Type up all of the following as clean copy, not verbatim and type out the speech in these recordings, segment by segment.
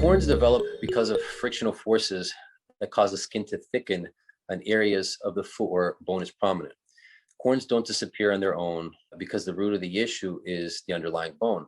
Corns develop because of frictional forces that cause the skin to thicken on areas of the foot where bone is prominent. Corns don't disappear on their own because the root of the issue is the underlying bone.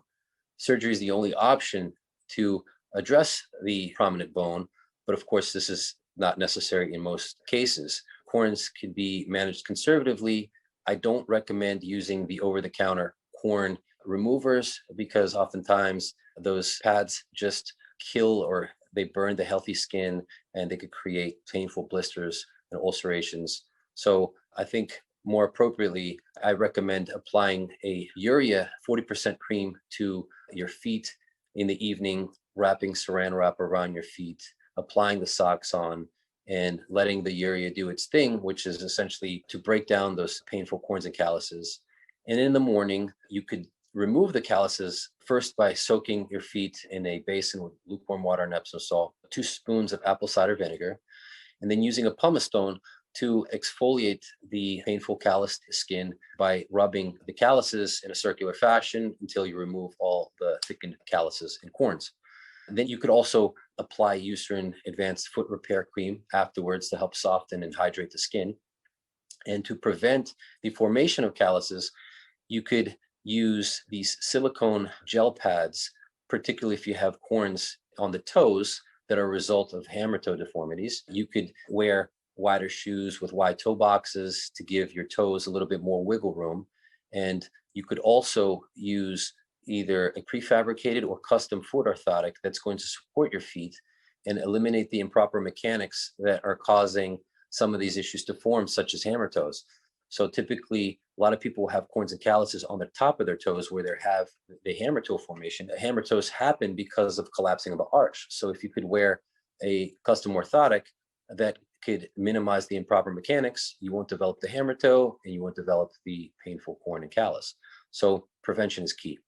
Surgery is the only option to address the prominent bone, but of course, this is not necessary in most cases. Corns can be managed conservatively. I don't recommend using the over-the-counter corn removers because oftentimes those pads just kill or they burn the healthy skin and they could create painful blisters and ulcerations. So I think more appropriately, I recommend applying a urea 40% cream to your feet in the evening, wrapping saran wrap around your feet, applying the socks on, and letting the urea do its thing, which is essentially to break down those painful corns and calluses. And in the morning, you could remove the calluses first by soaking your feet in a basin with lukewarm water and Epsom salt, 2 spoons of apple cider vinegar, and then using a pumice stone to exfoliate the painful calloused skin by rubbing the calluses in a circular fashion until you remove all the thickened calluses and corns. And then you could also apply Eucerin Advanced Foot Repair Cream afterwards to help soften and hydrate the skin. And to prevent the formation of calluses, you could use these silicone gel pads, particularly if you have corns on the toes that are a result of hammer toe deformities. You could wear wider shoes with wide toe boxes to give your toes a little bit more wiggle room. And you could also use either a prefabricated or custom foot orthotic that's going to support your feet and eliminate the improper mechanics that are causing some of these issues to form, such as hammer toes. So typically, a lot of people have corns and calluses on the top of their toes where they have the hammer toe formation. The hammer toes happen because of collapsing of the arch. So if you could wear a custom orthotic that could minimize the improper mechanics, you won't develop the hammer toe and you won't develop the painful corn and callus. So prevention is key.